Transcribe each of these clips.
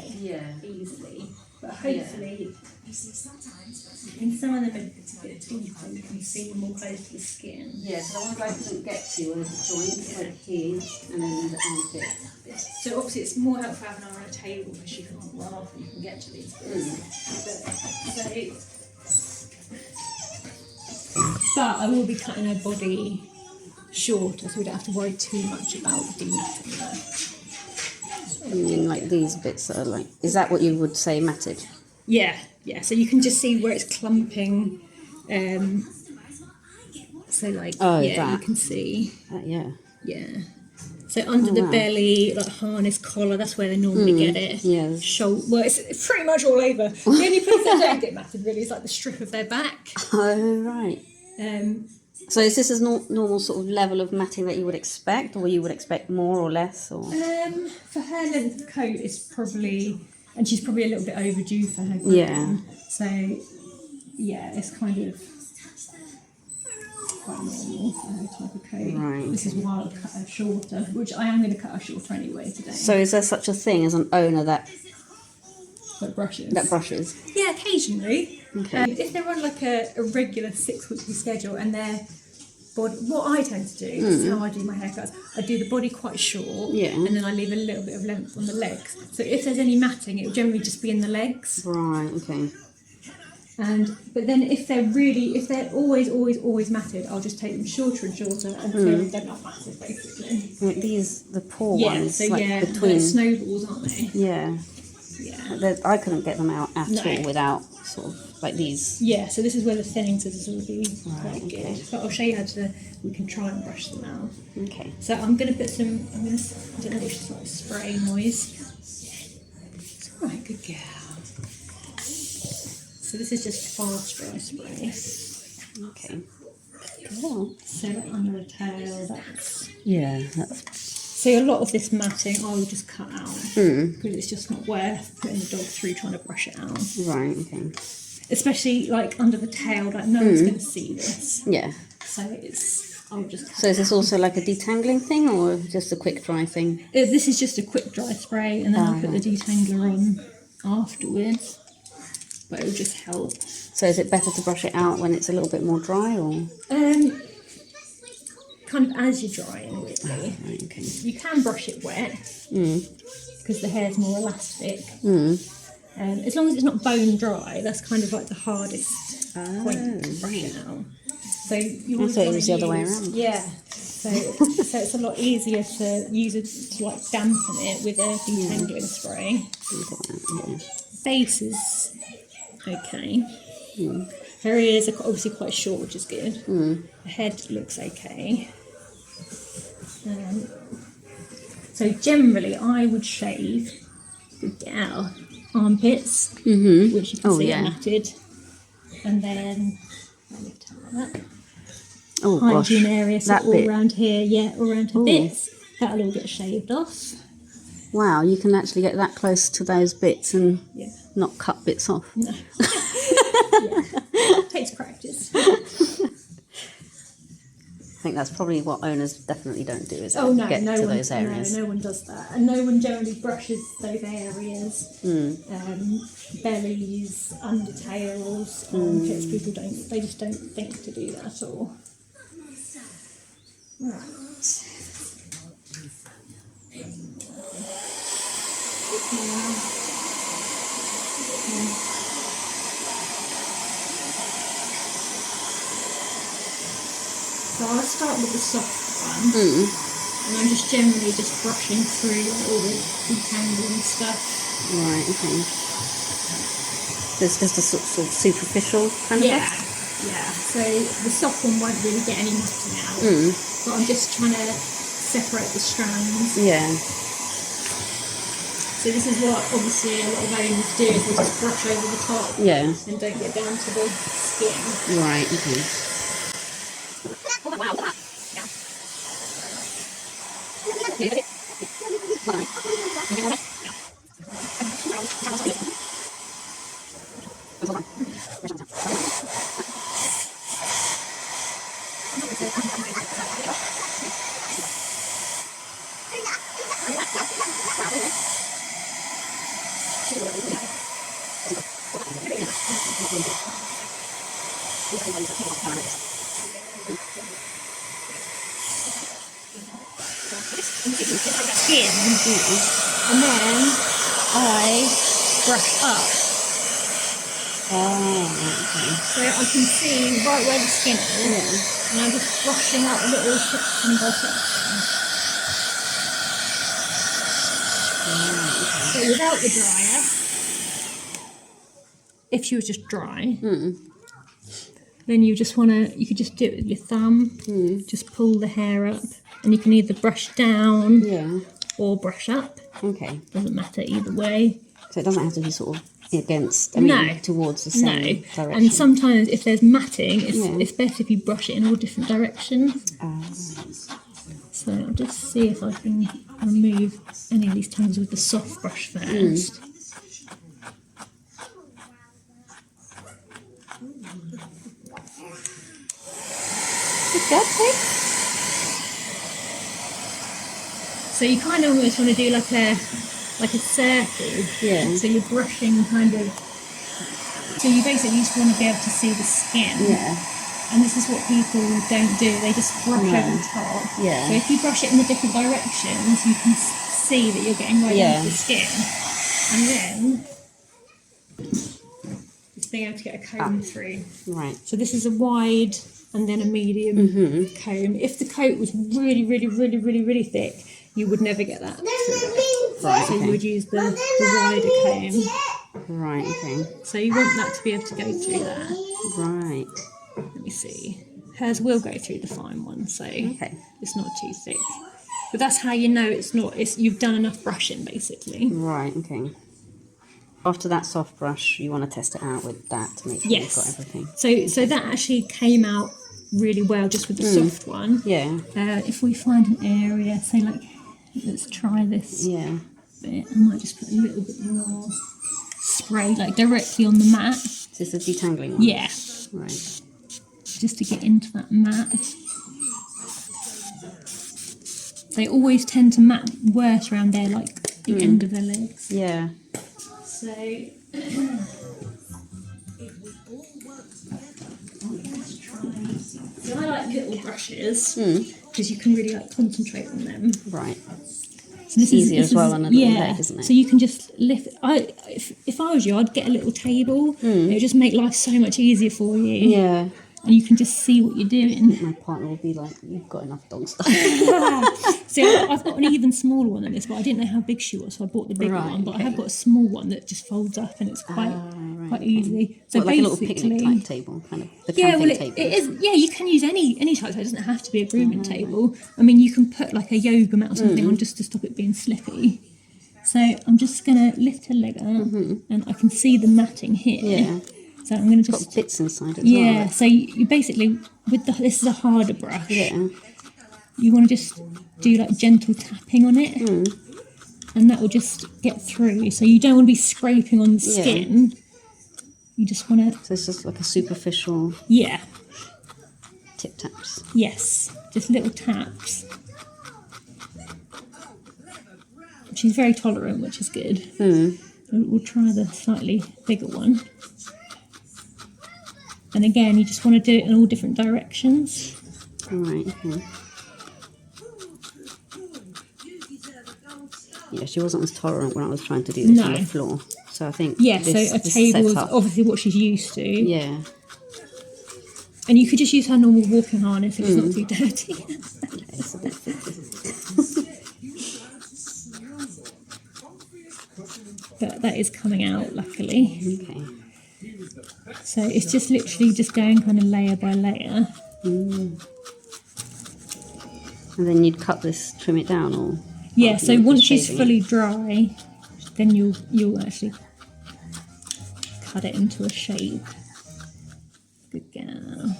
quite easily. But hopefully, in some of them a bit deeper, you can see more close to the skin. Yeah, so the ones I couldn't get to were the joints, like here, and then the armpit. So obviously it's more helpful having her on a table because you can run off and you can get to these bits. But I will be cutting her body shorter, so we don't have to worry too much about dematting her. You mean like these bits that are like, is that what you would say matted? Yeah. So you can just see where it's clumping. So like, that. you can see. Yeah. So under the belly, like harness collar, that's where they normally get it. Yeah. Well, it's pretty much all over. The only place they don't get matted really is like the strip of their back. Oh, right. So is this a normal sort of level of matting that you would expect, or you would expect more or less? Or for her length of coat, it's probably, and she's probably a little bit overdue for her grooming. Yeah. So, it's kind of quite normal for her type of coat. Right. This is why I'll cut her shorter, which I am going to cut her shorter anyway today. So is there such a thing as an owner that brushes? Yeah, occasionally. Okay. If they're on like a regular 6-weekly schedule and their body, what I tend to do, this is how I do my haircuts, I do the body quite short, and then I leave a little bit of length on the legs. So if there's any matting, it will generally just be in the legs. Right, okay. But then if they're always matted, I'll just take them shorter and shorter until they're not matted, basically. Like the poor ones, so like between. they're snowballs, aren't they? Yeah. I couldn't get them out at all without sort of like these. Yeah, so this is where the thinning scissors will be quite good. But I'll show you how we can try and brush them out. Okay. So I'm going to put some, I don't know if it's like spray noise. It's alright, good girl. So this is just fast dry spray. Okay. Cool. So under the tail, that's... Yeah, So a lot of this matting I will just cut out because it's just not worth putting the dog through trying to brush it out. Right, okay. Especially like under the tail, like no one's going to see this. Yeah. So I'll just cut So is this also like a detangling thing or just a quick dry thing? This is just a quick dry spray and then I'll put the detangler on afterwards. But it will just help. So is it better to brush it out when it's a little bit more dry or? Kind of as you're drying, really. Right, okay. You can brush it wet because the hair's more elastic. As long as it's not bone dry, that's kind of like the hardest point to brush it out. So you always it was the other way around. Yeah. So it's a lot easier to use it to like dampen it with a detangling spray. Base is okay. Her ears are obviously quite short, which is good. The head looks okay. So generally, I would shave our armpits, which you can see are matted, and then hygiene areas all around here, all around her bits. That'll all get shaved off. Wow, you can actually get that close to those bits and not cut bits off. No. Takes practice. I think that's probably what owners definitely don't do, is get to those areas. No one does that. And no one generally brushes those areas. Bellies, undertails, armpits, people just don't think to do that at all. Right. So I'll start with the soft one, and I'm just generally brushing through all the detangling stuff. Right, okay. There's just a sort of superficial kind of Yeah. So the soft one won't really get any matting out, but I'm just trying to separate the strands. Yeah. So this is what obviously a lot of owners do, is they just brush over the top and don't get down to the skin. Right, okay. Skin, and then I brush up. So I can see right where the skin is, and I'm just brushing up little section by section. So without the dryer, if she was just dry, then you could just do it with your thumb, just pull the hair up, and you can either brush down or brush up. Okay. Doesn't matter either way. So it doesn't have to be sort of against, towards the same direction. And sometimes if there's matting, it's best if you brush it in all different directions. So I'll just see if I can remove any of these tangles with the soft brush first. So you kind of almost want to do like a circle. Yeah. So you're brushing so you basically just want to be able to see the skin. Yeah. And this is what people don't do. They just brush over the top. Yeah. So if you brush it in the different directions, you can see that you're getting right into the skin. And then just being able to get a comb through. Right. So this is a wide and then a medium comb. If the coat was really, really, really, really, really thick, you would never get that through. Right. So you would use the wider comb. Right. Okay. So you want that to be able to go through there. Right. Let me see. Hers will go through the fine one, so it's not too thick. But that's how you know you've done enough brushing, basically. Right. Okay. After that soft brush, you want to test it out with that to make sure you've got everything. So that actually came out really well just with the soft one. Yeah. If we find an area, say like, let's try this bit. I might just put a little bit more spray, like directly on the mat. Is this a detangling one? Yeah. Right. Just to get into that mat. They always tend to mat worse around there, like the end of their legs. Yeah. So, I like little brushes because you can really concentrate on them. Right. So this easier as well on a little leg, isn't it? So you can just lift. If I was you, I'd get a little table. It would just make life so much easier for you. Yeah. And you can just see what you're doing. My partner will be like, "You've got enough dog stuff." So I've got an even smaller one than this, but I didn't know how big she was, so I bought the bigger one. But I have got a small one that just folds up, and it's quite easy. So like a little picnic type table, kind of. The table. It is. Yeah, you can use any type. So it doesn't have to be a grooming table. I mean, you can put like a yoga mat or something on just to stop it being slippy. So I'm just gonna lift her leg up, and I can see the matting here. Yeah. So I'm going to just... Got bits inside it as well. Yeah, so you basically, this is a harder brush. Yeah. You want to just do like gentle tapping on it. And that will just get through. So you don't want to be scraping on the skin. You just want to... So it's just like a superficial... Yeah. Tip taps. Yes, just little taps. She's very tolerant, which is good. We'll try the slightly bigger one. And again, you just want to do it in all different directions. Right, okay. Yeah, she wasn't as tolerant when I was trying to do this on the floor. So I think so a table is obviously what she's used to. Yeah. And you could just use her normal walking harness if it's not too dirty. It's a bit But that is coming out, luckily. Okay. So it's just literally just going kind of layer by layer. And then you'd cut this, trim it down, or... Yeah, so once she's fully dry, then you'll actually cut it into a shape. Good girl.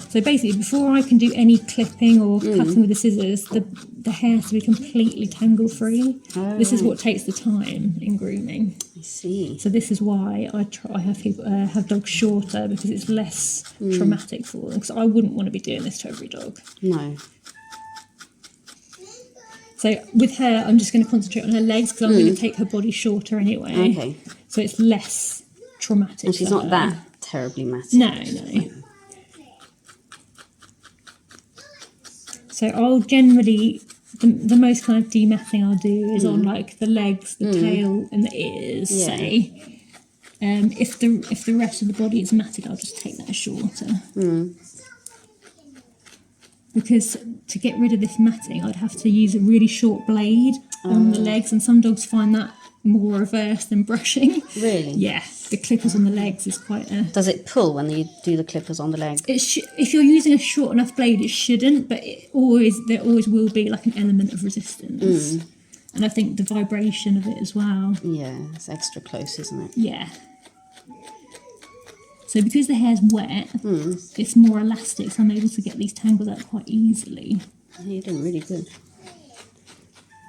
So basically, before I can do any clipping or cutting with the scissors, the hair has to be completely tangle free. This is what takes the time in grooming. I see. So this is why I have people have dogs shorter, because it's less traumatic for them. Because I wouldn't want to be doing this to every dog. No. So with her, I'm just going to concentrate on her legs because I'm going to take her body shorter anyway. Okay. So it's less traumatic. And she's for not her. that terribly massive. No. So I'll generally, the most kind of dematting I'll do is on like the legs, the tail, and the ears. Yeah. Say, if the rest of the body is matted, I'll just take that shorter. Because to get rid of this matting, I'd have to use a really short blade on the legs, and some dogs find that more reverse than brushing. Really? Yeah, the clippers on the legs is quite a... Does it pull when you do the clippers on the leg? If you're using a short enough blade, it shouldn't, but there always will be like an element of resistance. And I think the vibration of it as well. Yeah, it's extra close, isn't it? Yeah. So because the hair's wet, it's more elastic, so I'm able to get these tangles out quite easily. Yeah, you're doing really good.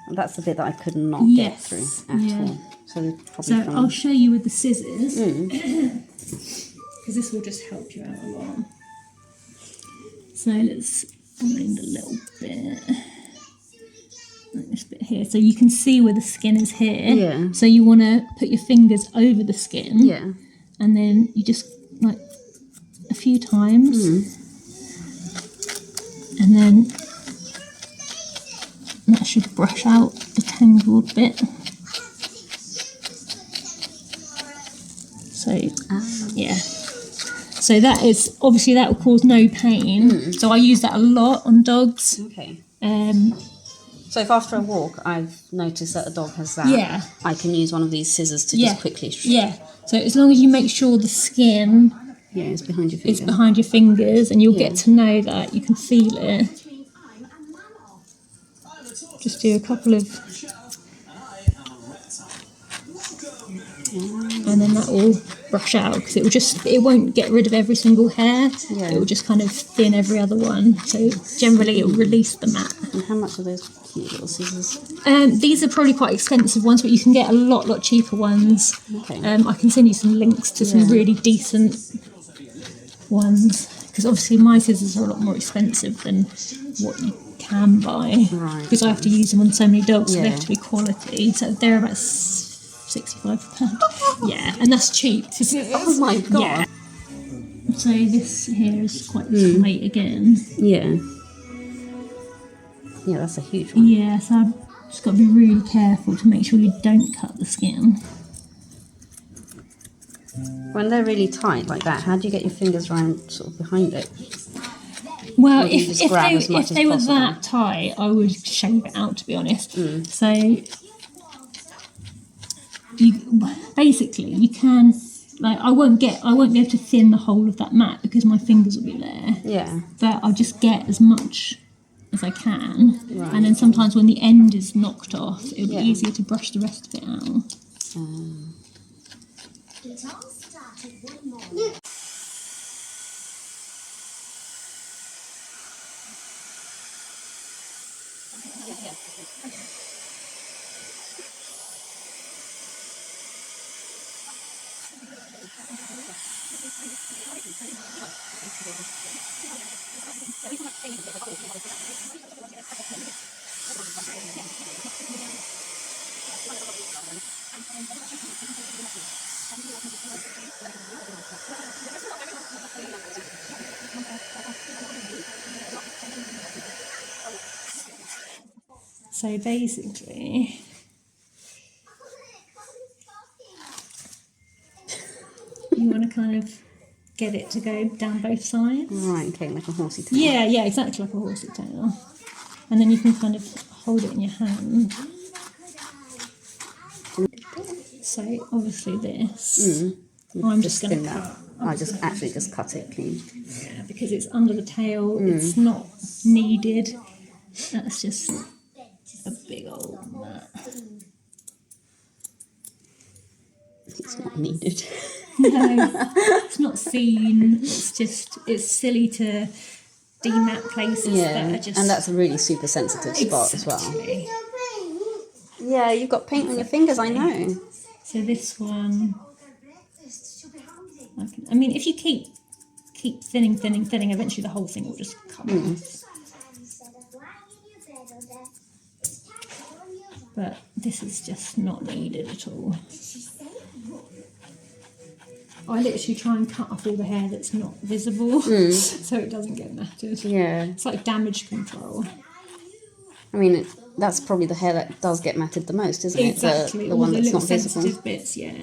And that's the bit that I could not get through at all. So I'll show you with the scissors, because this will just help you out a lot. So let's find a little bit, like this bit here. So you can see where the skin is here. Yeah. So you want to put your fingers over the skin. Yeah. And then you just, like, a few times. And then that should brush out the tangled bit. So, yeah. So that is, obviously that will cause no pain. So I use that a lot on dogs. Okay. So if after a walk I've noticed that a dog has that, I can use one of these scissors to just quickly... So as long as you make sure the skin is behind your fingers. It's behind your fingers, and you'll get to know that. You can feel it. Just do a couple of... And then that will brush out, because it won't get rid of every single hair. It will just kind of thin every other one. So generally it will release the mat. And how much are those cute little scissors? These are probably quite expensive ones, but you can get a lot cheaper ones. Okay. I can send you some links to some really decent ones, because obviously my scissors are a lot more expensive than what you can buy. Right. Because I have to use them on so many dogs, so they have to be quality. So they're about £65. Yeah, and that's cheap. Oh my god. Yeah. So this here is quite tight again. Yeah. Yeah, that's a huge one. Yeah, so I've just got to be really careful to make sure you don't cut the skin. When they're really tight like that, how do you get your fingers around sort of behind it? Well, if they were that tight, I would shave it out, to be honest. So you can, like, I won't be able to thin the whole of that mat because my fingers will be there. Yeah. But I'll just get as much as I can, and then sometimes when the end is knocked off, it'll be easier to brush the rest of it out. It all started one morning. So basically, you want to kind of get it to go down both sides. Right, okay, like a horsey tail. Yeah, exactly like a horsey tail. And then you can kind of hold it in your hand. So obviously this, I'm just going to cut. I just cut it clean. Yeah, because it's under the tail, it's not needed. That's just a big old mat. It's not needed. No, it's not seen. It's silly to demat places that are just... and that's a really super sensitive spot as well. Yeah, you've got paint on your fingers, I know. So this one, I mean, if you keep thinning, eventually the whole thing will just come off. but this is just not needed at all. I literally try and cut off all the hair that's not visible so it doesn't get matted. Yeah. It's like damage control. I mean, that's probably the hair that does get matted the most, isn't it? Exactly, The all one the that's little not visible. sensitive bits, yeah.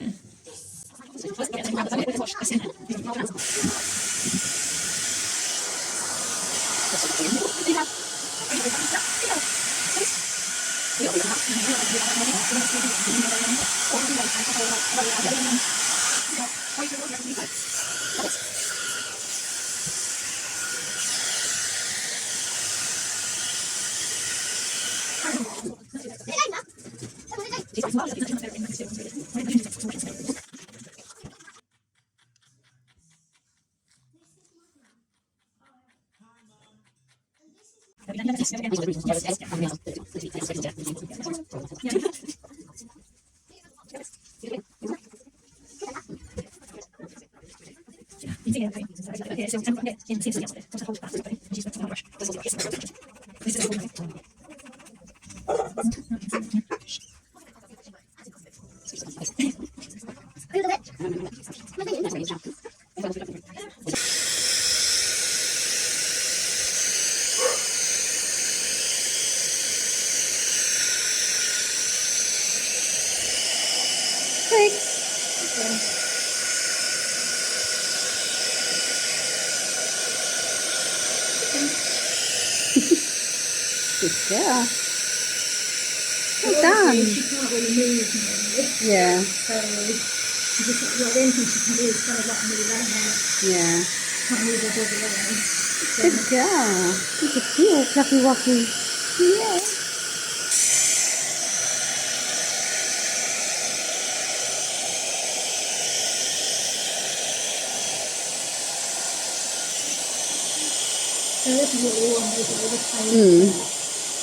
Good girl. Well done. She can't really move now, Yeah. so she just, the only thing she can do is kind of like move her hair. Yeah. Can't move her body around. Good girl. Look at you, fluffy wuffy. Yeah. So this is what we want, basically, the tail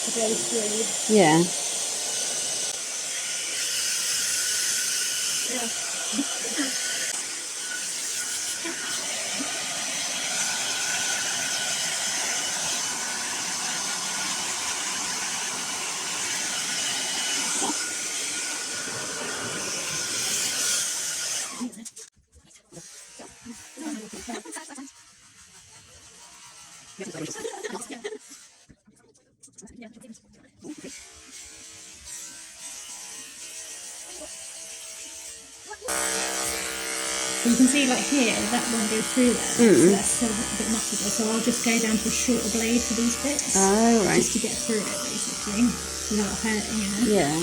to go through. Yeah. So you can see, like here, that won't go through there, so that's still a bit matted there. So I'll just go down to a shorter blade for these bits, Oh, right. just to get through it, basically, without hurting it. Yeah.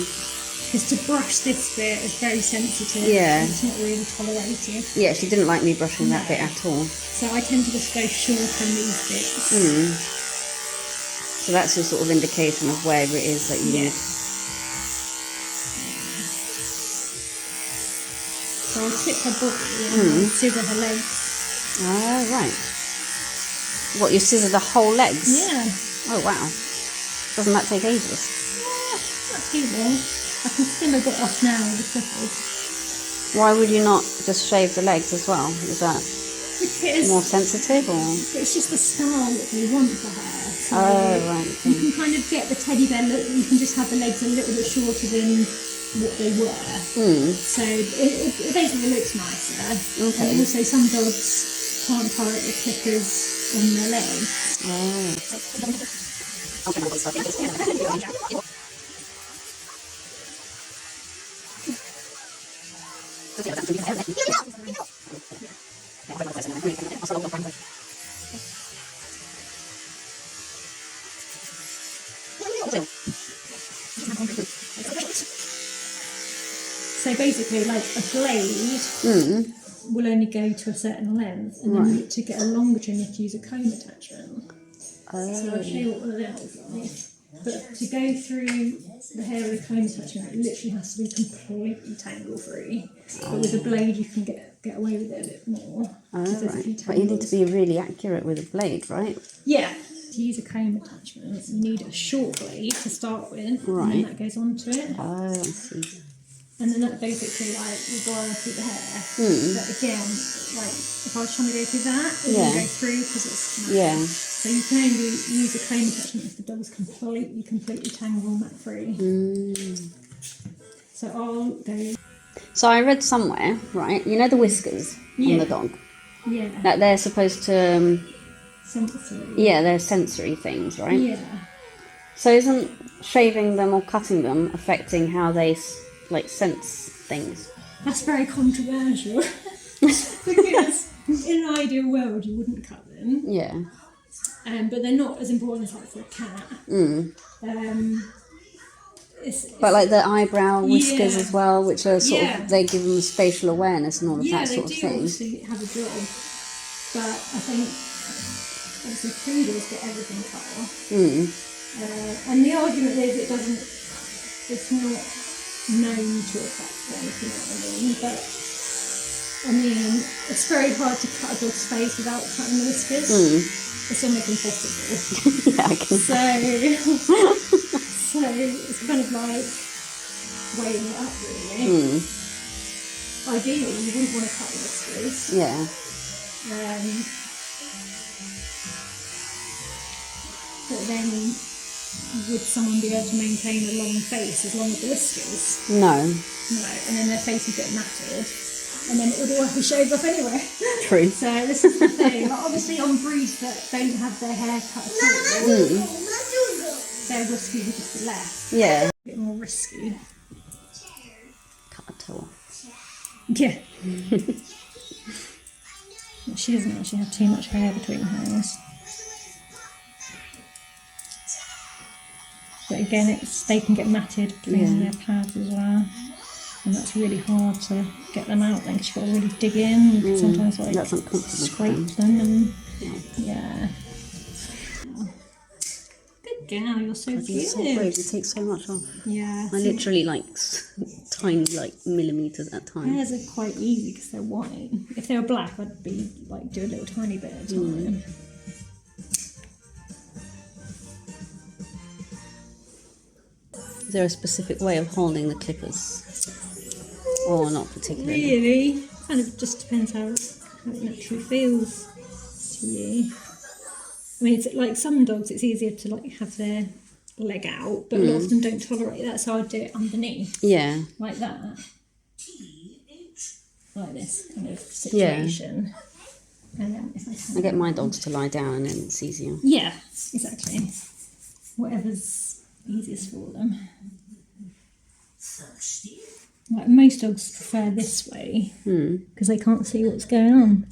Because to brush this bit is very sensitive, Yeah. and it's not really tolerated. Yeah, she didn't like me brushing that bit at all. So I tend to just go short on these bits. So that's your sort of indication of where it is that you need. So I'll tip her body and I'll scissor her legs. Oh, right. What, you scissor the whole legs? Yeah. Oh, wow. Doesn't that take ages? Not too long. I can skim a bit off now with the clippers. Why would you not just shave the legs as well? Is that Because more sensitive or? it's just the style that we want for her. So Oh, right. you can kind of get the teddy bear look, you can just have the legs a little bit shorter than what they were. So it basically looks nicer. Okay. And also some dogs can't tolerate the clippers on their legs. So basically, like a blade will only go to a certain length, and then to get a longer trim, you have to use a comb attachment. So I'll show you what that is like. But to go through the hair with a comb attachment, it literally has to be completely tangle free. But with a blade, you can get away with it a bit more. Oh, right. But you need to be really accurate with a blade, right? Yeah. To use a comb attachment, you need a short blade to start with, and then that goes onto it. Oh, I see. And then that basically will go through the hair. But again, like if I was trying to go through that, it wouldn't go through because it's mat. Yeah. So you can only use a comb attachment if the dog's completely tangle mat free. So I'll go. So I read somewhere, right? You know the whiskers on Yeah. the dog? Yeah. That they're supposed to... Sensory. yeah, they're sensory things, right? Yeah. So isn't shaving them or cutting them affecting how they, like, sense things? That's very controversial. Because in an ideal world you wouldn't cut them. Yeah. But they're not as important as like for a cat. But like the eyebrow whiskers Yeah. as well, which are sort Yeah. of, they give them spatial awareness and all of Yeah, that they sort of do thing. obviously have a job. But I think obviously poodles get everything cut off. And the argument is it's not known to affect them, if you know what I mean. But I mean, it's very hard to cut a dog's face without cutting the whiskers. It's almost impossible. Yeah, I can. So it's kind of like weighing it up, really. Ideally, you wouldn't want to cut the whiskers. Yeah. But then, would someone be able to maintain a long face as long as the whiskers? No. No, and then their face would get matted, and then it would all have to be shaved off anyway. True. So this is the thing. Like, obviously, on breeds that don't have their hair cut at all, their whiskers would just be left. Yeah. A bit more risky. Cut a toe. Yeah. She doesn't actually have too much hair between her ears. But again, they can get matted between their pads as well. And that's really hard to get them out then, because you've got to really dig in. You can sometimes like That's uncomfortable. scrape them and yeah. Good girl, you're so It's so good. brave, it takes so much off. Yeah. I literally like tiny like millimetres at a time. Hairs are quite easy because they're white. If they were black, I'd be like do a little tiny bit at a time. Is there a specific way of holding the clippers? Or not particularly? Really? Kind of just depends how it naturally feels to you. I mean, it's like some dogs, it's easier to like have their leg out, but a lot of them don't tolerate that, so I'd do it underneath, Yeah. like that, like this kind of situation. And then if I get my dogs to lie down and then it's easier. yeah, exactly. Whatever's easiest for them. Like most dogs prefer this way because they can't see what's going on.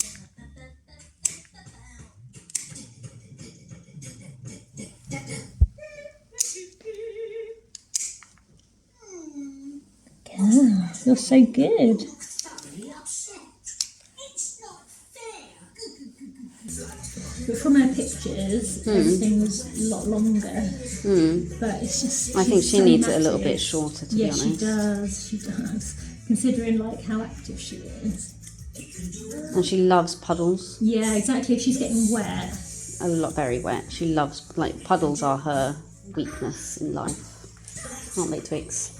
Yeah, you're so good. But from her pictures, everything was a lot longer. But it's just. I think she's she so needs it a little matted. bit shorter, to be Yeah, honest. she does. Considering like how active she is. And she loves puddles. Yeah, exactly. If she's getting wet. A lot, very wet. She loves, like, puddles are her weakness in life. Aren't they, Twix?